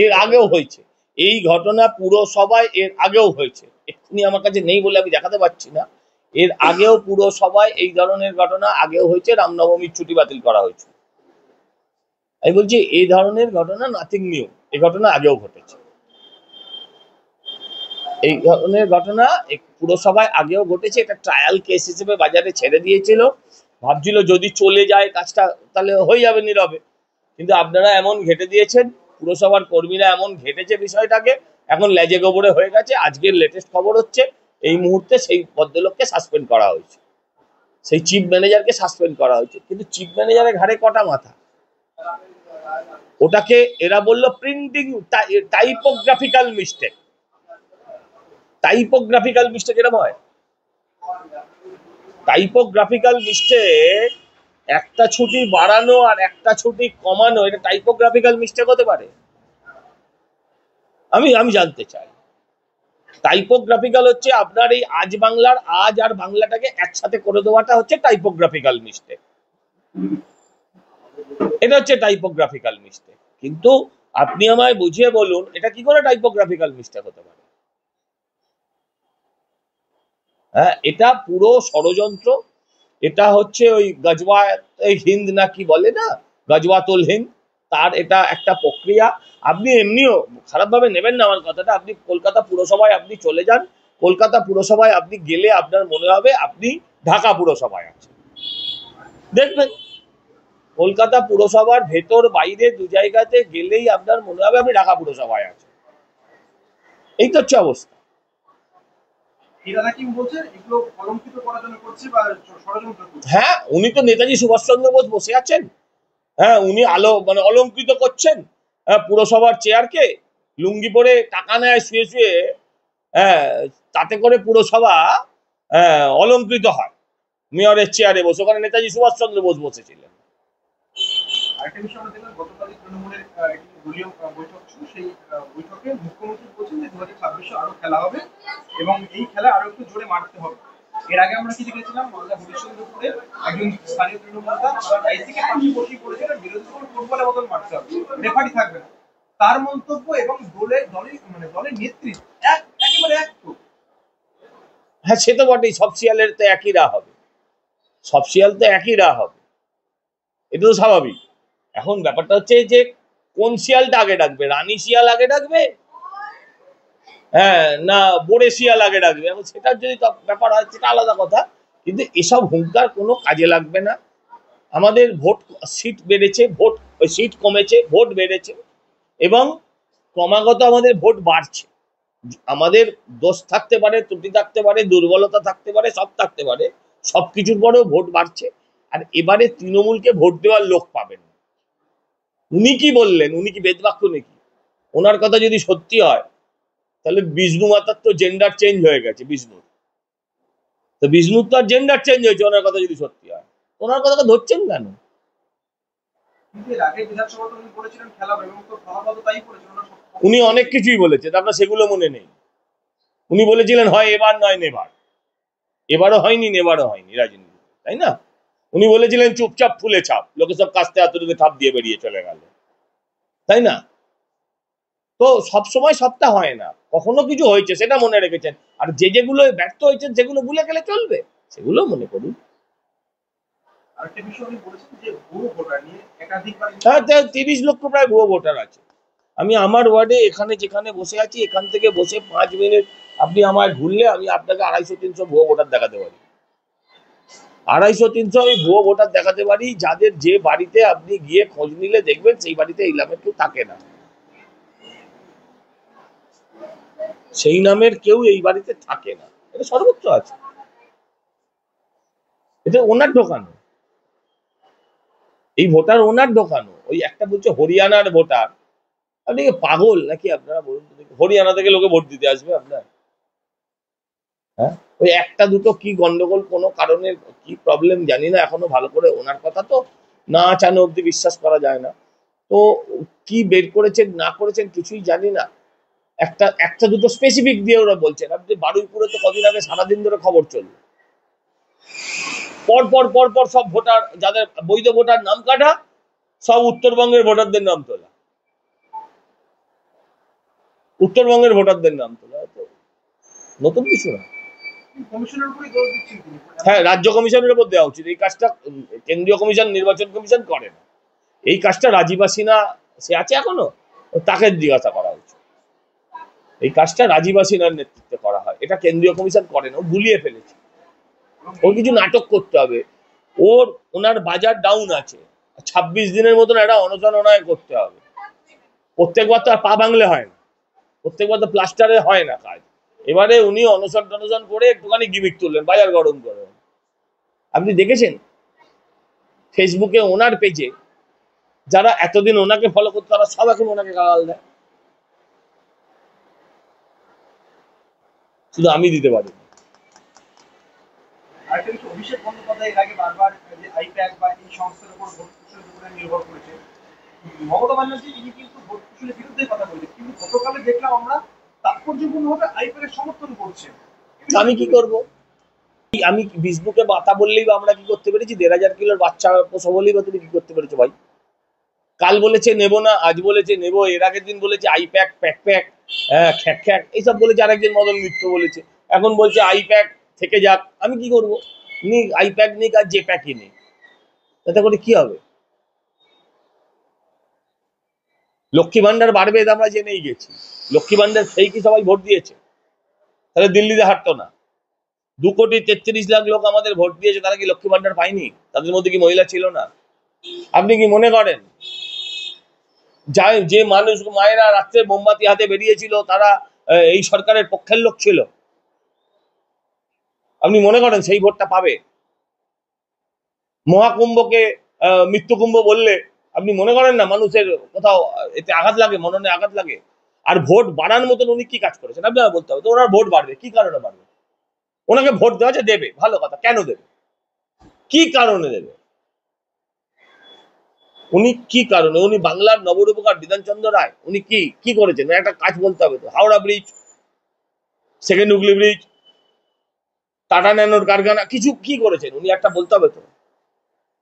এর আগেও হয়েছে এই ঘটনা, পুরসভায় এর আগেও হয়েছে, এক্ষুনি আমার কাছে নেই বলে আমি দেখাতে পারছি না। এর আগেও পুরসভায় এই ধরনের ঘটনা আগেও হয়েছে, রামনবমীর ছুটি বাতিল করা হয়েছে। আমি বলছি এই ধরনের ঘটনা নাথিং নিউ, এই ঘটনা আগেও ঘটেছে। এই ধরনের ঘটনা পুরসভায় আগেও ঘটেছে। এটা ট্রায়াল কেস হিসেবে বাজারে ছেড়ে দিয়েছিল, ভাবছিল যদি চলে যায় কাজটা তাহলে হয়ে যাবে নীরবে, কিন্তু আপনারা এমন ঘেটে দিয়েছেন, পুরসভার কর্মীরা এমন ঘেটেছে বিষয়টাকে, এখন লেজে গোবরে হয়ে গেছে। আজকের লেটেস্ট খবর হচ্ছে এই মুহূর্তে সেই ভদ্রলোককে সাসপেন্ড করা হয়েছে, সেই চিফ ম্যানেজারকে সাসপেন্ড করা হয়েছে। কিন্তু চিফ ম্যানেজারের ঘাড়ে কটা মাথা? ওটাকে এরা বললো printing typographical mistake. Typographical mistake এরকম হয়? টাইপোগ্রাফিক্যাল মিস্টেক, একটা ছুটি বাড়ানো আর একটা ছুটি কমানো, এটা টাইপোগ্রাফিক্যাল মিস্টেক হতে পারে? আমি জানতে চাই। টাইপোগ্রাফিক্যাল হচ্ছে আপনার এই আজ বাংলার আজ আর বাংলাটাকে একসাথে করে দেওয়াটা হচ্ছে টাইপোগ্রাফিক্যাল মিস্টেক, এটা হচ্ছে টাইপোগ্রাফিক্যাল মিস্টেক। কিন্তু আপনি আমায় বুঝিয়ে বলুন এটা কি করে টাইপোগ্রাফিক্যাল মিস্টেক হতে পারে? হ্যাঁ, এটা পুরো ষড়যন্ত্র। এটা হচ্ছে ওই গজওয়া হিন্দ না কি বলে না, গজওয়াতুল হিন্দ, তার এটা একটা প্রক্রিয়া। আপনি এমনিও খারাপভাবে নেবেন না আমার কথাটা। আপনি কলকাতা পুরসভায় আপনি চলে যান, কলকাতা পুরসভায় আপনি গেলে আপনার মনে হবে আপনি ঢাকা পুরসভায় আছেন। দেখবেন কলকাতা পুরসভার ভেতর বাইরে দু জায়গাতে গেলেই আপনার মনে হবে আপনি ঢাকা পুরসভায় আছেন। এই তো হচ্ছে অবস্থা। হ্যাঁ, উনি তো নেতাজি সুভাষচন্দ্র বোস বসে আছেন। হ্যাঁ, উনি অলঙ্কৃত করছেন। হ্যাঁ, পুরসভার চেয়ারকে লুঙ্গি পরে টাকা নেয় শুয়ে শুয়ে। হ্যাঁ, তাতে করে পুরসভা অলঙ্কৃত হয়। মেয়রের চেয়ারে বসে, ওখানে নেতাজি সুভাষচন্দ্র বোস বসেছিলেন। আরেকটা বিষয় আমরা দেখলাম গতকালই তৃণমূলের একটি দলীয় বৈঠক ছিল, সেই বৈঠকে মুখ্যমন্ত্রী বলছেন যে 2026-এ আরো খেলা হবে এবং এই খেলা আরো একটু জোরে মারতে হবে। এর আগে আমরা কি দেখেছিলাম, মালদা হরিশ্চন্দ্রপুরে একজন স্থানীয় তৃণমূল নেতা আইসিকে পাশে বসিয়ে পড়েছিলেন, বিরোধী দল ফুটবলের মতন মারতে হবে, রেফারি থাকবে না। তার মন্তব্য এবং দলের নেতৃত্ব একেবারে এক। হ্যাঁ, সে তো বটেই, সব শিয়ালের তো একই রা হবে, সব শিয়াল তো একই রা হবে, এটা তো স্বাভাবিক। এখন ব্যাপারটা হচ্ছে যে কোন শিয়ালটা আগে ডাকবে, রানী শিয়াল আগে ডাকবে হ্যাঁ না বোরে শিয়াল আগে ডাকবে, এখন সেটার যদি ব্যাপার হয় সেটা আলাদা কথা। কিন্তু এসব হুঙ্কার কোনো কাজে লাগবে না। আমাদের ভোট সিট বেড়েছে, ভোট সিট কমেছে, ভোট বেড়েছে এবং ক্রমাগত আমাদের ভোট বাড়ছে। আমাদের দোষ থাকতে পারে, ত্রুটি থাকতে পারে, দুর্বলতা থাকতে পারে, সব থাকতে পারে, সবকিছুর পরেও ভোট বাড়ছে। আর এবারে তৃণমূলকে ভোট দেওয়ার লোক পাবেন। উনি কি বললেন, উনি কি বেদবাক্য নাকি? ওনার কথা যদি সত্যি হয় তাহলে বিষ্ণু মাতার তো জেন্ডার চেঞ্জ হয়ে গেছে। বিষ্ণুর তো আর জেন্ডার চেঞ্জ হয়েছে ওনার কথা যদি সত্যি হয়। ওনার কথাটা ধরছেন কেন? উনি অনেক কিছুই বলেছেন, আপনার সেগুলো মনে নেই। উনি বলেছিলেন হয় এবার নয় নেবার, এবারও হয়নি নেবারও হয়নি রাজনীতি, তাই না? উনি বলেছিলেন চুপচাপ ফুলে ছাপ, লোকে সব কাস্তে আতরকে ছাপ দিয়ে বেরিয়ে চলে গেল, তাই না? তো সবসময় সবটা হয় না, কখনো কিছু হয়েছে সেটা মনে রেখেছেন, আর যেগুলো ব্যর্থ হয়েছেন সেগুলো ভুলে গেলে চলবে, সেগুলো মনে করুন। হ্যাঁ, 30 লক্ষ প্রায় ভুয়ো ভোটার আছে। আমি আমার ওয়ার্ডে এখানে যেখানে বসে আছি এখান থেকে বসে 5 মিনিট আপনি আমায় ঘুরলে আমি আপনাকে 250-300 ভুয়ো ভোটার দেখাতে পারি। 250-300 আমি ভুয়ো ভোটার দেখাতে পারি, যাদের যে বাড়িতে আপনি গিয়ে খোঁজ নিলে দেখবেন সেই বাড়িতে এই নামের কেউ থাকে না, সেই নামের কেউ এই বাড়িতে থাকে না, এটা সর্বোচ্চ আছে। এটা ওনার ঢোকানো, এই ভোটার ওনার ঢোকানো। ওই একটা বলছে হরিয়ানার ভোটার, আপনি পাগল নাকি আপনারা বলুন? হরিয়ানা থেকে লোকে ভোট দিতে আসবে আপনার? হ্যাঁ, ওই একটা দুটো কি গন্ডগোল কোনো কারণে কি প্রবলেম জানি না এখনো ভালো করে, ওনার কথা তো না চানো অব্দি বিশ্বাস করা যায় না। তো কি বের করেছেন না করেছেন কিছুই জানি না। একটা দুটো স্পেসিফিক দিয়ে ওরা বলছেন। আপনি বারুইপুরে তো কদিন আগে সারাদিন ধরে খবর চলল, পর সব ভোটার যাদের বৈধ ভোটার নাম কাটা, সব উত্তরবঙ্গের ভোটারদের নাম তোলা। উত্তরবঙ্গের ভোটারদের নাম তোলা, তো নতুন কিছু না। কমিশনের উপরে দোষ দিচ্ছেন তিনি। হ্যাঁ, রাজ্য কমিশনের উপর দেওয়া উচিত। এই কাজটা কেন্দ্রীয় কমিশন, নির্বাচন কমিশন করে না। এই কাজটা রাজীব হাসিনা, সে আছে এখনো, তাকে জিজ্ঞাসা করা উচিত। এই কাজটা রাজীব হাসিনার নেতৃত্বে করা হয়, এটা কেন্দ্রীয় কমিশন করে না। ও গুলিয়ে ফেলেছে। ওর কিছু নাটক করতে হবে। ওনার বাজার ডাউন আছে, 26 দিনের মতন একটা অনশন করতে হবে। প্রত্যেকবার তো আর পা ভাঙলে হয় না, প্রত্যেকবার তো প্লাস্টারে হয় না কাজ। এবারে উনি অনশন টনশন করে একটুখানি গিমিক তুললেন, বাজার গরম করে। আপনি দেখেছেন ফেসবুকে ওনার পেজে যারা এতদিন ওনাকে ফলো করতো, তারা সব এখন ওনাকে গালাল দেয়। শুধু আমি দিতে পারি। আরেকটা কিছু, অভিষেক বন্দ্যোপাধ্যায় এর আগে বারবার যে আইপ্যাক বা এই সংস্থার উপর ভোট কুশলের উপরে নির্ভর করেছে। মমতা ব্যানার্জি তিনি কিন্তু ভোট কুশলের বিরুদ্ধে কথা বলেছেন, কিন্তু গতকালে দেখলাম আমরা তাৎপর্যপূর্ণভাবে আইপ্যাকের সমর্থন করছেন। আমি কি করব? আমি ফেসবুকে বাতা বললেই বা আমরা কি করতে পেরেছি? 1,500 কিলোর বাচ্চা পোষা বলেই বা তুমি কি করতে পেরেছো ভাই? কাল বলেছে নেব না, আজ বলেছে নেব, এর আগের দিন বলেছে আইপ্যাক, প্যাক প্যাক, হ্যাঁ, খ্যাক খ্যাক, এইসব বলেছে। আরেকদিন মদন মিত্র বলেছে, এখন বলছে আইপ্যাক থেকে যাক। আমি কি করব? নিক আইপ্যাক, নিক আর যে প্যাকই নিক, তাতে করে কি হবে? লক্ষ্মী ভান্ডার বাড়বে এটা আমরা জেনেই গেছি। লক্ষ্মী ভান্ডার সেই কি সবাই ভোট দিয়েছে? তাহলে দিল্লিতে হাঁটতো না। 2,33,00,000 লোক আমাদের ভোট দিয়েছে, তারা কি লক্ষ্মী ভান্ডার পায়নি? তাদের মধ্যে কি মহিলা ছিল না? আপনি কি মনে করেন যে মানুষ, মায়েরা রাত্রে মোমবাতি হাতে বেরিয়েছিল, তারা এই সরকারের পক্ষের লোক ছিল? আপনি মনে করেন সেই ভোটটা পাবে? মহাকুম্ভকে মৃত্যুকুম্ভ বললে আপনি মনে করেন না মানুষের কোথাও এতে আঘাত লাগে, মননে আঘাত লাগে? আর ভোট বাড়ানোর মতন উনি কি কাজ করেছেন আপনারা বলতে হবে তো। ওনার ভোট বাড়বে কি কারণে বাড়বে? ওনাকে ভোট দেওয়া যে দেবে, ভালো কথা, কেন দেবে? কি কারণে দেবে? উনি কি কারণে? উনি বাংলার নবরূপকার বিধানচন্দ্র রায়, উনি কি কি করেছেন? একটা কাজ বলতে হবে তো। Howrah bridge, second Hooghly bridge, Tata ন্যানোর কারখানা, কিছু কি করেছেন উনি? একটা বলতে হবে তো।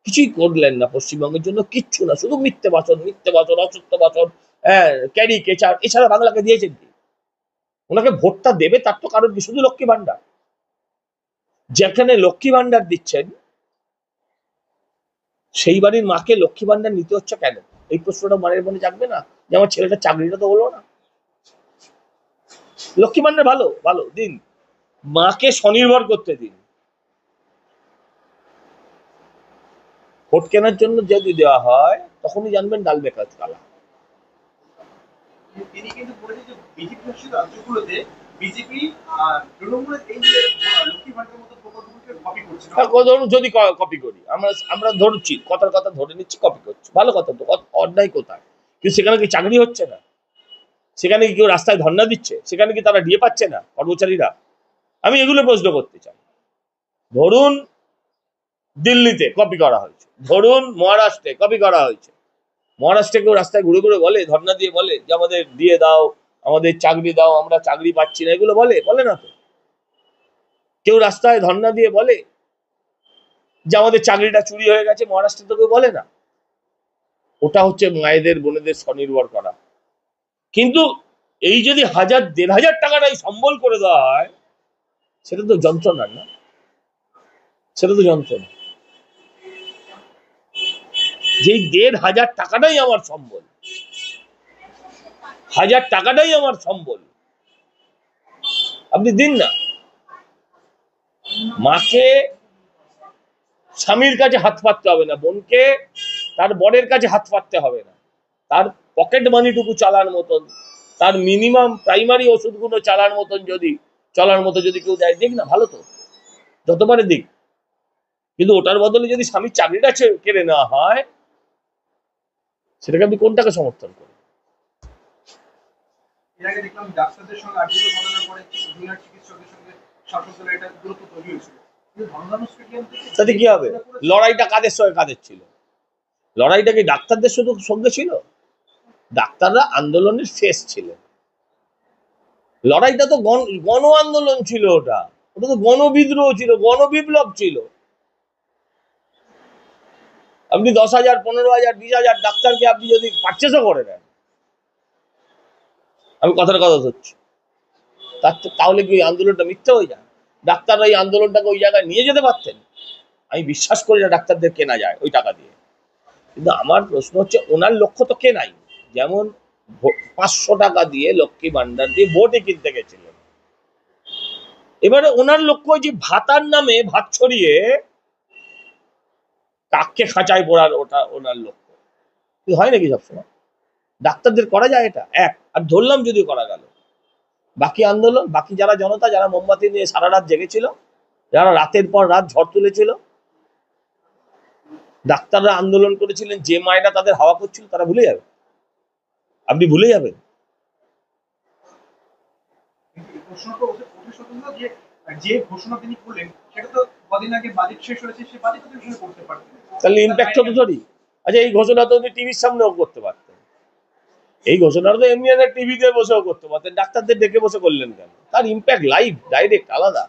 কিছুই করলেন না পশ্চিমবঙ্গের জন্য, কিচ্ছু না। শুধু মিথ্যে বাচন, মিথ্যে বাচন, অসত্য বাচন, হ্যাঁ, ক্যারি কেচার, এছাড়া বাংলাকে দিয়েছেন কি? ওনাকে ভোটটা দেবে তার তো কারণ কি? শুধু লক্ষ্মী ভান্ডার। যেখানে লক্ষ্মী ভান্ডার দিচ্ছেন, সেই বাড়ির মাকে লক্ষ্মী ভান্ডার নিতে হচ্ছে কেন? এই প্রশ্নটা মানের মনে জাগবে না যে আমার ছেলেটার চাকরিটা তো হলো না? লক্ষ্মী ভান্ডার ভালো ভালো দিন, মাকে স্বনির্ভর করতে দিন। ভোট কেনার জন্য যদি দেওয়া হয়, তখনই জানবেন ডাল বেকার কালা। তিনি কিন্তু বলেছেন যে বিজেপি শাসিত রাজ্যগুলোতে বিজেপি তৃণমূলের এই যে লক্ষ্মী ভান্ডারের মতো প্রকল্পগুলোকে কপি করছে। ধরুন যদি কপি করি, আমরা ধরছি, কথার কথা ধরে নিচ্ছি কপি করছি, ভালো কথা তো, অন্যায় কোথায়? কিন্তু সেখানে কি চাকরি হচ্ছে না? সেখানে কি কেউ রাস্তায় ধর্ণা দিচ্ছে? সেখানে কি তারা ডিএ পাচ্ছে না কর্মচারীরা? আমি এগুলো প্রশ্ন করতে চাই। ধরুন দিল্লিতে কপি করা হয়েছে, ধরুন মহারাষ্ট্রে কপি করা হয়েছে। মহারাষ্ট্রে কেউ রাস্তায় ঘুরে ঘুরে বলে, ধর্ণা দিয়ে বলে যে আমাদের দিয়ে দাও, আমাদের চাকরি দাও, আমরা চাকরি পাচ্ছি না, এগুলো বলে? বলে না তো। কেউ রাস্তায় ধর্ণা দিয়ে বলে যে আমাদের চাকরিটা চুরি হয়ে গেছে? মহারাষ্ট্রে তো কেউ বলে না। ওটা হচ্ছে মায়েদের, বোনেদের স্বনির্ভর করা। কিন্তু এই যদি 1,000, 1,500 টাকাটাই সম্বল করে দেওয়া হয়, সেটা তো যন্ত্রণার না? সেটা তো যন্ত্রণা। যেই 1,500 টাকাটাই আমার সম্বল, 1,000 টাকাটাই আমার সম্বল, আপনি দিন না। মাকে স্বামীর কাছে হাত পাততে হবে না, বোনকে তার বরের কাছে হাত পাততে হবে না। তার পকেট মানিটুকু চালার মতন, তার মিনিমাম প্রাইমারি ওষুধগুলো চালার মতন যদি কেউ দেয়, দিক না, ভালো তো, যতবারে দিক। কিন্তু ওটার বদলে যদি স্বামীর চাকরিটা কেড়ে নেওয়া হয়, সেটাকে আপনি কোনটাকে সমর্থন করেন? এর আগে দেখলাম ডাক্তারদের সঙ্গে আর্টিকেল ঘটনার পরে জুনিয়র চিকিৎসকদের সঙ্গে শাসক দলের একটা দূরত্ব তৈরি হয়েছিল। কিন্তু ধনধান্য স্টেডিয়াম থেকে তাতে কি হবে? লড়াইটা কাদের সঙ্গে কাদের ছিল? লড়াইটা কি ডাক্তারদের শুধু সঙ্গে ছিল? ডাক্তাররা আন্দোলনের শেষ ছিলেন। লড়াইটা তো গণ আন্দোলন ছিল, ওটা ওটা তো গণবিদ্রোহ ছিল, গণবিপ্লব ছিল। আপনি 10,000, 15,000, 20,000 ডাক্তারকে আপনি যদি পারচেসও করে নেন, আমি কথার কথা হচ্ছে তাহলে কি ওই আন্দোলনটা মিথ্যা হয়ে যায়? ডাক্তাররা এই আন্দোলনটাকে ওই জায়গায় নিয়ে যেতে পারতেন। আমি বিশ্বাস করি না ডাক্তারদের কেনা যায় ওই টাকা দিয়ে। কিন্তু আমার প্রশ্ন হচ্ছে ওনার লক্ষ্য তো কেনাই। যেমন 500 টাকা দিয়ে লক্ষ্মী ভান্ডার দিয়ে ভোটে কিনতে গেছিলেন, এবারে ওনার লক্ষ্য যে ভাতার নামে ভাত ছড়িয়ে কাককে খাঁচায় পড়ার, ওটা ওনার লক্ষ্য। কি হয় নাকি সবসময়? ডাক্তারদের করা যায় এটা এক, আর ধরলাম যদি করা গেল, বাকি আন্দোলন, বাকি যারা জনতা, যারা মোমবাতি নিয়ে সারা রাত জেগেছিল, যারা রাতের পর রাত ঝড় তুলেছিল, ডাক্তাররা আন্দোলন করেছিলেন, যে মায়েরা তাদের হাওয়া করছিল, তারা ভুলে যাবে? আপনি ভুলে যাবেন? কিন্তু এই প্রশ্নটা ওঠে স্বতন্ত্র যে যে ঘোষণা তিনি করলেন সেটা তো কদিন আগে বাজেট শেষ হয়েছে, সেই বাজেট অধিবেশনে করতে পারতেন। তাহলে ইম্প্যাক্ট হতো থরি। আচ্ছা, এই ঘোষণা তো উনি টিভির সামনেও করতে পারতেন। এই ঘোষণাটা তো এমনি একটা টিভিতে বসেও করতে পারতেন, ডাক্তারদের ডেকে বসে করলেন কেন? তার ইম্প্যাক্ট লাইভ, ডাইরেক্ট, আলাদা।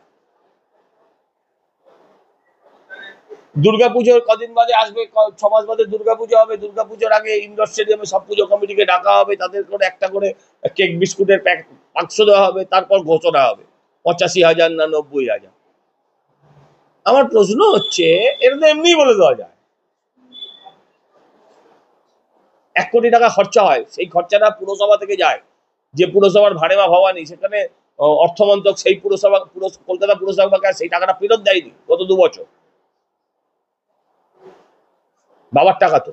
দুর্গাপুজোর কদিন বাদে আসবে, 6 মাস বাদে দুর্গাপুজো হবে। দুর্গাপুজোর আগে ইন্ডোর স্টেডিয়ামে সব পুজো কমিটিকে ডাকা হবে, তাদের করে একটা করে কেক বিস্কুটের বাক্স দেওয়া হবে, তারপর ঘোষণা হবে 85,000 না 90,000। আমার প্রশ্ন হচ্ছে, এটা তো এমনি বলে দেওয়া যায়। 1 কোটি টাকা খরচা হয়, সেই খরচাটা পুরসভা থেকে যায়। যে পুরসভার ভাড়েমা ভবানী, সেখানে অর্থমন্ত্রক সেই কলকাতা পুরসভাকে সেই টাকাটা ফেরত দেয়নি গত 2 বছর। বাবার টাকা তো।